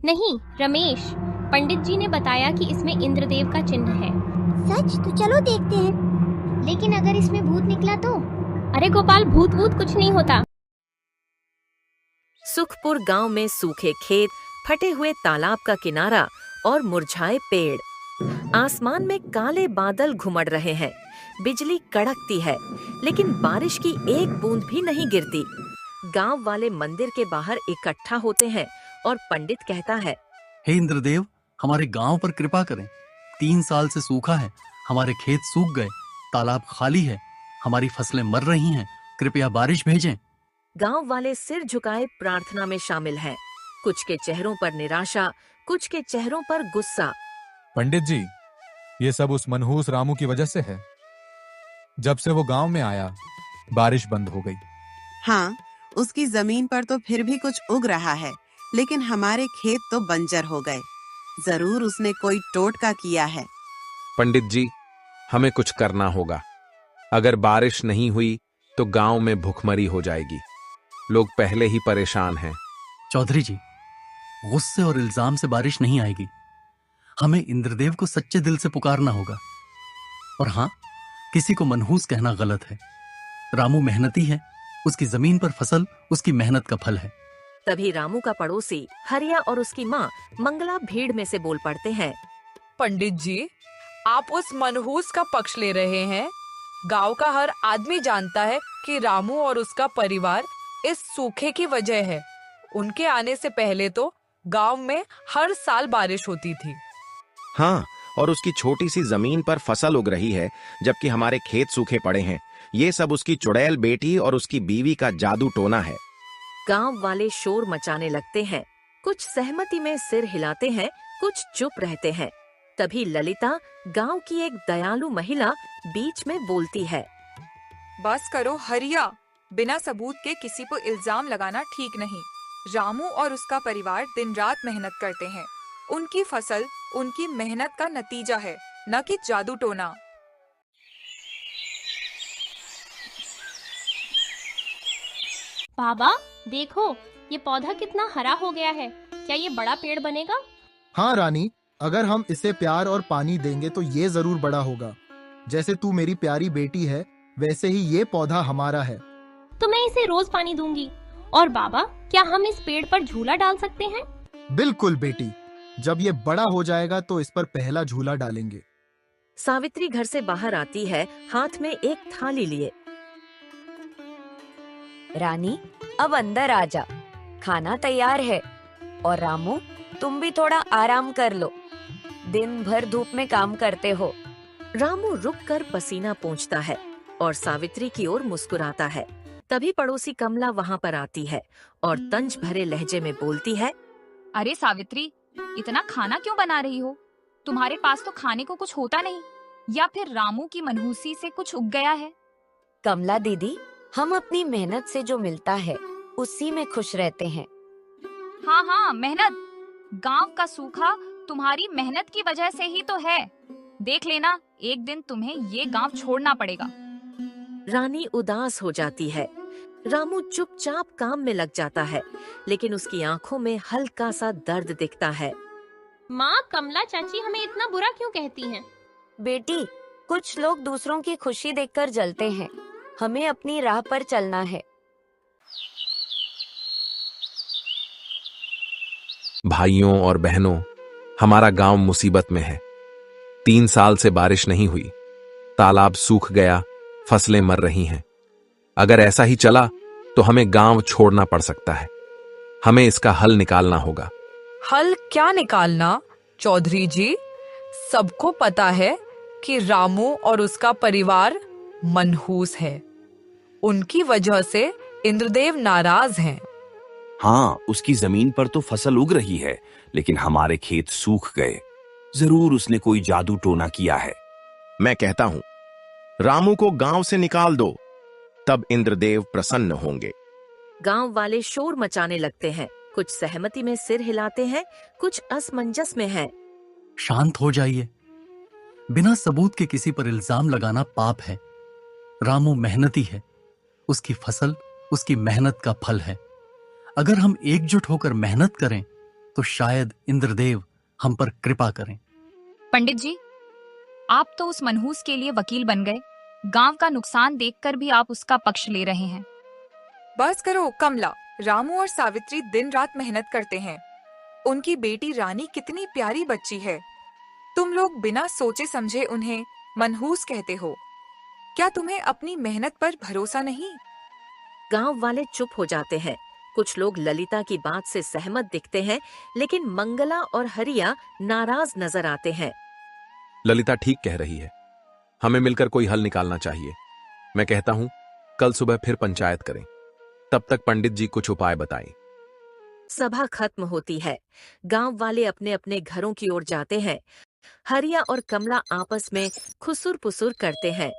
नहीं रमेश, पंडित जी ने बताया कि इसमें इंद्रदेव का चिन्ह है। सच? तो चलो देखते हैं। लेकिन अगर इसमें भूत निकला तो? अरे गोपाल, भूत वूत कुछ नहीं होता। सुखपुर गांव में सूखे खेत, फटे हुए तालाब का किनारा और मुरझाए पेड़। आसमान में काले बादल घुमड़ रहे हैं, बिजली कड़कती है, लेकिन बारिश की एक बूंद भी नहीं गिरती। गांव वाले मंदिर के बाहर इकट्ठा होते हैं और पंडित कहता है, हे इंद्रदेव, हमारे गांव पर कृपा करें। 3 साल से सूखा है, हमारे खेत सूख गए, तालाब खाली है, हमारी फसलें मर रही हैं, कृपया बारिश भेजें। गांव वाले सिर झुकाए प्रार्थना में शामिल हैं। कुछ के चेहरों पर निराशा, कुछ के चेहरों पर गुस्सा। पंडित जी, ये सब उस मनहूस रामू की वजह से है। जब से वो गांव में आया, बारिश बंद हो गई। हाँ, उसकी जमीन पर तो फिर भी कुछ उग रहा है, लेकिन हमारे खेत तो बंजर हो गए। जरूर उसने कोई टोटका किया है। पंडित जी, हमें कुछ करना होगा। अगर बारिश नहीं हुई तो गांव में भूखमरी हो जाएगी। लोग पहले ही परेशान हैं। चौधरी जी, गुस्से और इल्जाम से बारिश नहीं आएगी। हमें इंद्रदेव को सच्चे दिल से पुकारना होगा। और हाँ, किसी को मनहूस कहना गलत है। रामू मेहनती है, उसकी जमीन पर फसल उसकी मेहनत का फल है। तभी रामू का पड़ोसी हरिया और उसकी माँ मंगला भीड़ में से बोल पड़ते हैं, पंडित जी, आप उस मनहूस का पक्ष ले रहे हैं। गांव का हर आदमी जानता है कि रामू और उसका परिवार इस सूखे की वजह है। उनके आने से पहले तो गांव में हर साल बारिश होती थी। हाँ, और उसकी छोटी सी जमीन पर फसल उग रही है, जबकि हमारे खेत सूखे पड़े हैं। ये सब उसकी चुड़ैल बेटी और उसकी बीवी का जादू टोना है। गांव वाले शोर मचाने लगते हैं। कुछ सहमति में सिर हिलाते हैं, कुछ चुप रहते हैं। तभी ललिता, गांव की एक दयालु महिला, बीच में बोलती है, बस करो हरिया, बिना सबूत के किसी को इल्जाम लगाना ठीक नहीं। रामू और उसका परिवार दिन रात मेहनत करते हैं। उनकी फसल उनकी मेहनत का नतीजा है, न कि जादू टोना। बाबा देखो, ये पौधा कितना हरा हो गया है। क्या ये बड़ा पेड़ बनेगा? हाँ रानी, अगर हम इसे प्यार और पानी देंगे तो ये जरूर बड़ा होगा। जैसे तू मेरी प्यारी बेटी है, वैसे ही ये पौधा हमारा है। तो मैं इसे रोज पानी दूंगी। और बाबा, क्या हम इस पेड़ पर झूला डाल सकते हैं? बिल्कुल बेटी, जब ये बड़ा हो जाएगा तो इस पर पहला झूला डालेंगे। सावित्री घर से बाहर आती है, हाथ में एक थाली लिए। रानी, अब अंदर आ जा, खाना तैयार है। और रामू, तुम भी थोड़ा आराम कर लो, दिन भर धूप में काम करते हो। रामू रुककर पसीना पोंछता है और सावित्री की ओर मुस्कुराता है। तभी पड़ोसी कमला वहाँ पर आती है और तंज भरे लहजे में बोलती है, अरे सावित्री, इतना खाना क्यों बना रही हो? तुम्हारे पास तो खाने को कुछ होता नहीं, या फिर रामू की मनहूसी से कुछ उग गया है? कमला दीदी, हम अपनी मेहनत से जो मिलता है उसी में खुश रहते हैं। हाँ हाँ, मेहनत। गांव का सूखा तुम्हारी मेहनत की वजह से ही तो है। देख लेना, एक दिन तुम्हें ये गांव छोड़ना पड़ेगा। रानी उदास हो जाती है। रामू चुपचाप काम में लग जाता है, लेकिन उसकी आंखों में हल्का सा दर्द दिखता है। माँ, कमला चाची हमें इतना बुरा क्यों कहती हैं? बेटी, कुछ लोग दूसरों की खुशी देखकर जलते हैं। हमें अपनी राह पर चलना है। भाइयों और बहनों, हमारा गांव मुसीबत में है। 3 साल से बारिश नहीं हुई, तालाब सूख गया, फसलें मर रही हैं। अगर ऐसा ही चला तो हमें गांव छोड़ना पड़ सकता है। हमें इसका हल निकालना होगा। हल क्या निकालना चौधरी जी? सबको पता है कि रामू और उसका परिवार मनहूस है। उनकी वजह से इंद्रदेव नाराज हैं। हाँ, उसकी जमीन पर तो फसल उग रही है, लेकिन हमारे खेत सूख गए। जरूर उसने कोई जादू टोना किया है। मैं कहता हूं, रामू को गांव से निकाल दो, तब इंद्रदेव प्रसन्न होंगे। गांव वाले शोर मचाने लगते हैं। कुछ सहमति में सिर हिलाते हैं, कुछ असमंजस में हैं। शांत हो जाइए। बिना सबूत के किसी पर इल्जाम लगाना पाप है। रामू मेहनती है, उसकी फसल उसकी मेहनत का फल है। अगर हम एकजुट होकर मेहनत करें तो शायद इंद्रदेव हम पर कृपा करें। पंडित जी, आप तो उस मनहूस के लिए वकील बन गए। गांव का नुकसान देखकर भी आप उसका पक्ष ले रहे हैं। बस करो कमला। रामू और सावित्री दिन रात मेहनत करते हैं। उनकी बेटी रानी कितनी प्यारी बच्ची है। तुम लोग बिना सोचे समझे उन्हें मनहूस कहते हो। क्या तुम्हें अपनी मेहनत पर भरोसा नहीं? गांव वाले चुप हो जाते हैं। कुछ लोग ललिता की बात से सहमत दिखते हैं, लेकिन मंगला और हरिया नाराज नजर आते हैं। ललिता ठीक कह रही है, हमें मिलकर कोई हल निकालना चाहिए। मैं कहता हूं कल सुबह फिर पंचायत करें, तब तक पंडित जी कुछ उपाय बताएं। सभा खत्म होती है। गांव वाले अपने अपने घरों की ओर जाते हैं। हरिया और कमला आपस में खुसुर पुसुर करते हैं।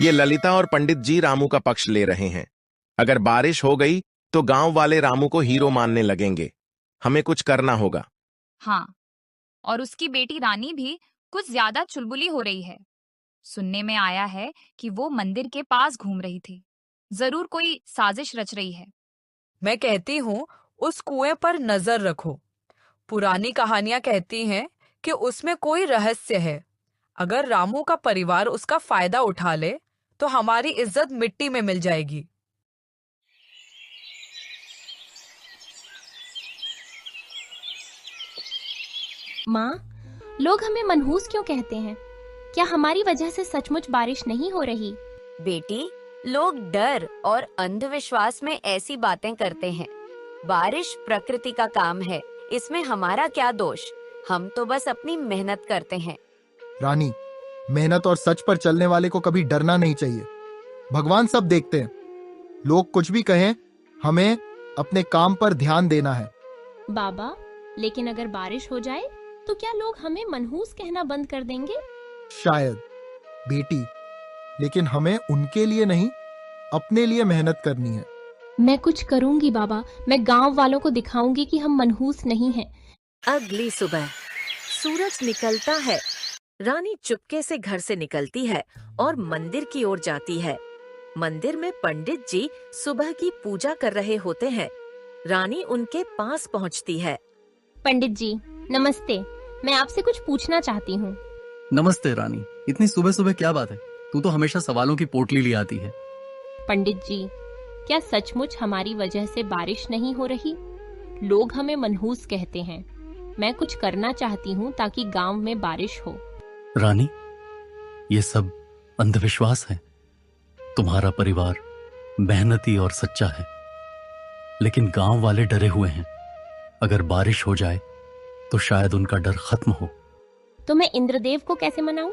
ये ललिता और पंडित जी रामू का पक्ष ले रहे हैं। अगर बारिश हो गई तो गांव वाले रामू को हीरो मानने लगेंगे। हमें कुछ करना होगा। हाँ, और उसकी बेटी रानी भी कुछ ज्यादा चुलबुली हो रही है। सुनने में आया है कि वो मंदिर के पास घूम रही थी। जरूर कोई साजिश रच रही है। मैं कहती हूँ उस कुएं पर नजर रखो। पुरानी कहानियां कहती हैं कि उसमें कोई रहस्य है। अगर रामू का परिवार उसका फायदा उठा ले तो हमारी इज्जत मिट्टी में मिल जाएगी। माँ, लोग हमें मनहूस क्यों कहते हैं? क्या हमारी वजह से सचमुच बारिश नहीं हो रही? बेटी, लोग डर और अंधविश्वास में ऐसी बातें करते हैं। बारिश प्रकृति का काम है, इसमें हमारा क्या दोष? हम तो बस अपनी मेहनत करते हैं। रानी, मेहनत और सच पर चलने वाले को कभी डरना नहीं चाहिए। भगवान सब देखते हैं। लोग कुछ भी कहें, हमें अपने काम पर ध्यान देना है। बाबा, लेकिन अगर बारिश हो जाए तो क्या लोग हमें मनहूस कहना बंद कर देंगे? शायद बेटी, लेकिन हमें उनके लिए नहीं, अपने लिए मेहनत करनी है। मैं कुछ करूंगी बाबा। मैं गांव वालों को दिखाऊंगी कि हम मनहूस नहीं हैं। अगली सुबह सूरज निकलता है। रानी चुपके से घर से निकलती है और मंदिर की ओर जाती है। मंदिर में पंडित जी सुबह की पूजा कर रहे होते हैं। रानी उनके पास पहुंचती है। पंडित जी, नमस्ते। मैं आपसे कुछ पूछना चाहती हूँ। नमस्ते रानी, इतनी सुबह सुबह क्या बात है? तू तो हमेशा सवालों की पोटली ले आती है। पंडित जी, क्या सचमुच हमारी वजह से बारिश नहीं हो रही? लोग हमें मनहूस कहते हैं। मैं कुछ करना चाहती हूँ ताकि गांव में बारिश हो। रानी, ये सब अंधविश्वास है। तुम्हारा परिवार मेहनती और सच्चा है, लेकिन गांव वाले डरे हुए हैं। अगर बारिश हो जाए तो शायद उनका डर खत्म हो। तो मैं इंद्रदेव को कैसे मनाऊं?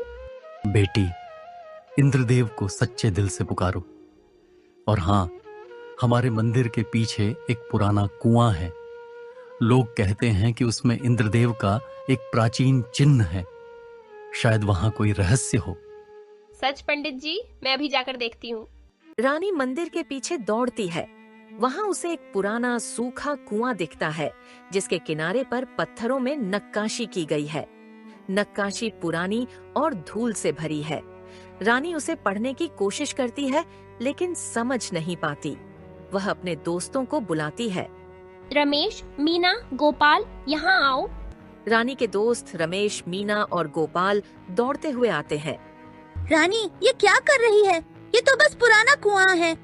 बेटी, इंद्रदेव को सच्चे दिल से पुकारो। और हाँ, हमारे मंदिर के पीछे एक पुराना कुआं है। लोग कहते हैं कि उसमें इंद्रदेव का एक प्राचीन चिन्ह है। शायद वहां कोई रहस्य हो। सच पंडित जी, मैं अभी जाकर देखती हूँ। रानी मंदिर के पीछे दौड़ती है। वहां उसे एक पुराना सूखा कुआं दिखता है, जिसके किनारे पर पत्थरों में नक्काशी की गई है। नक्काशी पुरानी और धूल से भरी है। रानी उसे पढ़ने की कोशिश करती है, लेकिन समझ नहीं पाती। वह अपने दोस्तों को बुलाती है। रमेश, मीना, गोपाल, यहाँ आओ। रानी के दोस्त रमेश, मीना और गोपाल दौड़ते हुए आते हैं। रानी, ये क्या कर रही है? ये तो बस पुराना कुआं है।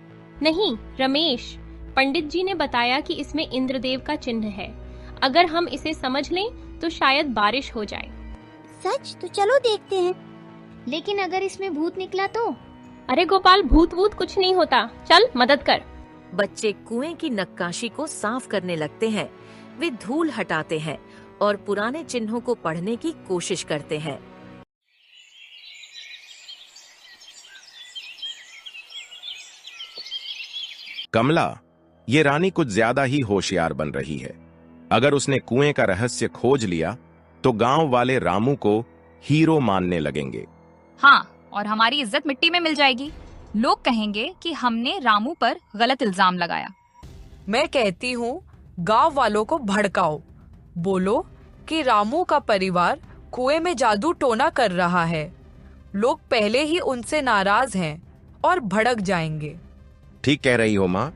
नहीं रमेश, पंडित जी ने बताया कि इसमें इंद्रदेव का चिन्ह है। अगर हम इसे समझ लें तो शायद बारिश हो जाए। सच? तो चलो देखते हैं। लेकिन अगर इसमें भूत निकला तो? अरे गोपाल, भूत वूत कुछ नहीं होता। चल मदद कर। बच्चे कुएं की नक्काशी को साफ करने लगते हैं। वे धूल हटाते हैं और पुराने चिन्हों को पढ़ने की कोशिश करते हैं। कमला, ये रानी कुछ ज्यादा ही होशियार बन रही है। अगर उसने कुएं का रहस्य खोज लिया तो गांव वाले रामू को हीरो मानने लगेंगे। हाँ, और हमारी इज्जत मिट्टी में मिल जाएगी। लोग कहेंगे कि हमने रामू पर गलत इल्जाम लगाया। मैं कहती हूँ गांव वालों को भड़काओ। बोलो कि रामू का परिवार कुएं में जादू टोना कर रहा है। लोग पहले ही उनसे नाराज हैं और भड़क जाएंगे। ठीक कह रही हो माँ।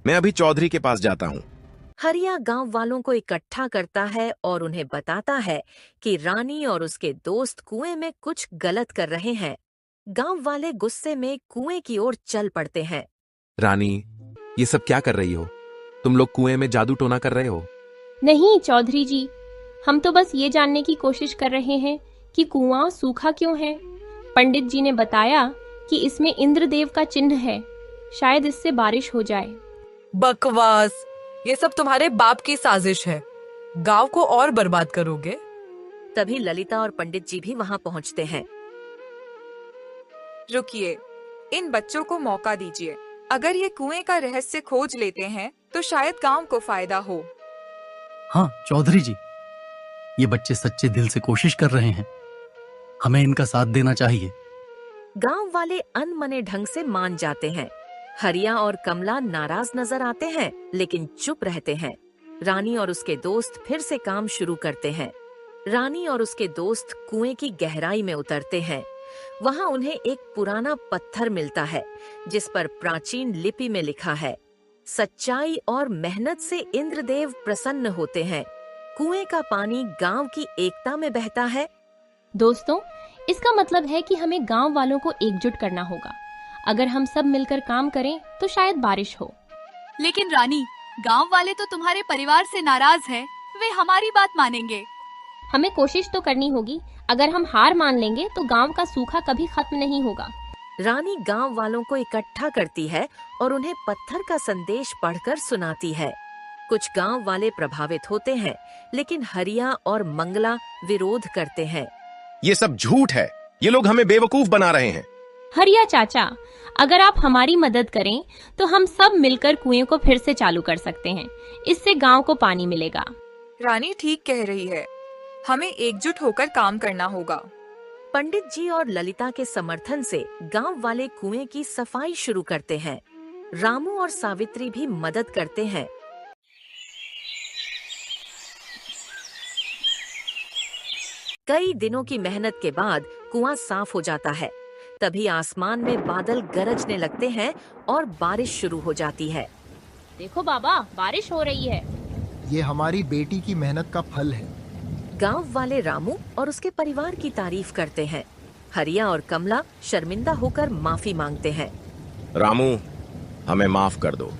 मैं अभी चौधरी के पास जाता हूँ। हरिया गांव वालों को इकट्ठा करता है और उन्हें बताता है कि रानी और उसके दोस्त कुएं में कुछ गलत कर रहे हैं। गांव वाले गुस्से में कुएं की ओर चल पड़ते हैं। रानी, ये सब क्या कर रही हो? तुम लोग कुएं में जादू टोना कर रहे हो? नहीं चौधरी जी, हम तो बस ये जानने की कोशिश कर रहे हैं कि कुआं सूखा क्यों है। पंडित जी ने बताया कि इसमें इंद्रदेव का चिन्ह है, शायद इससे बारिश हो जाए। बकवास, ये सब तुम्हारे बाप की साजिश है। गांव को और बर्बाद करोगे। तभी ललिता और पंडित जी भी वहां पहुंचते हैं। रुकिए, इन बच्चों को मौका दीजिए। अगर ये कुएं का रहस्य खोज लेते हैं तो शायद गांव को फायदा हो। हाँ चौधरी जी, ये बच्चे सच्चे दिल से कोशिश कर रहे हैं, हमें इनका साथ देना चाहिए। गांव वाले अनमने ढंग से मान जाते हैं। हरिया और कमला नाराज नजर आते हैं लेकिन चुप रहते हैं। रानी और उसके दोस्त फिर से काम शुरू करते हैं। रानी और उसके दोस्त कुएं की गहराई में उतरते हैं। वहां उन्हें एक पुराना पत्थर मिलता है जिस पर प्राचीन लिपि में लिखा है, सच्चाई और मेहनत से इंद्रदेव प्रसन्न होते हैं। कुएं का पानी गांव की एकता में बहता है। दोस्तों, इसका मतलब है कि हमें गांव वालों को एकजुट करना होगा। अगर हम सब मिलकर काम करें तो शायद बारिश हो। लेकिन रानी, गांव वाले तो तुम्हारे परिवार से नाराज हैं, वे हमारी बात मानेंगे। हमें कोशिश तो करनी होगी। अगर हम हार मान लेंगे तो गांव का सूखा कभी खत्म नहीं होगा। रानी गांव वालों को इकट्ठा करती है और उन्हें पत्थर का संदेश पढ़कर सुनाती है। कुछ गांव वाले प्रभावित होते हैं लेकिन हरिया और मंगला विरोध करते हैं। ये सब झूठ है, ये लोग हमें बेवकूफ बना रहे हैं। हरिया चाचा, अगर आप हमारी मदद करें तो हम सब मिलकर कुएं को फिर से चालू कर सकते हैं। इससे गांव को पानी मिलेगा। रानी ठीक कह रही है, हमें एकजुट होकर काम करना होगा। पंडित जी और ललिता के समर्थन से गांव वाले कुएं की सफाई शुरू करते हैं। रामू और सावित्री भी मदद करते हैं। कई दिनों की मेहनत के बाद कुआं साफ हो जाता है। तभी आसमान में बादल गरजने लगते हैं और बारिश शुरू हो जाती है। देखो बाबा, बारिश हो रही है। ये हमारी बेटी की मेहनत का फल है। गांव वाले रामू और उसके परिवार की तारीफ करते हैं। हरिया और कमला शर्मिंदा होकर माफी मांगते हैं। रामू, हमें माफ कर दो,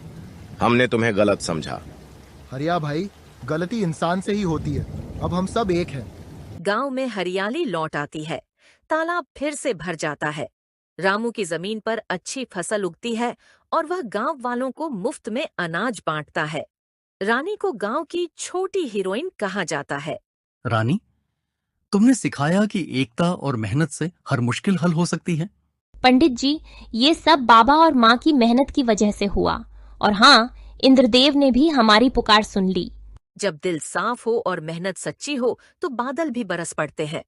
हमने तुम्हें गलत समझा। हरिया भाई, गलती इंसान से ही होती है। अब हम सब एक हैं। गांव में हरियाली लौट आती है। तालाब फिर से भर जाता है। रामू की जमीन पर अच्छी फसल उगती है और वह गांव वालों को मुफ्त में अनाज बांटता है। रानी को गांव की छोटी हीरोइन कहा जाता है। रानी, तुमने सिखाया कि एकता और मेहनत से हर मुश्किल हल हो सकती है। पंडित जी, ये सब बाबा और माँ की मेहनत की वजह से हुआ। और हाँ, इंद्रदेव ने भी हमारी पुकार सुन ली। जब दिल साफ हो और मेहनत सच्ची हो तो बादल भी बरस पड़ते हैं।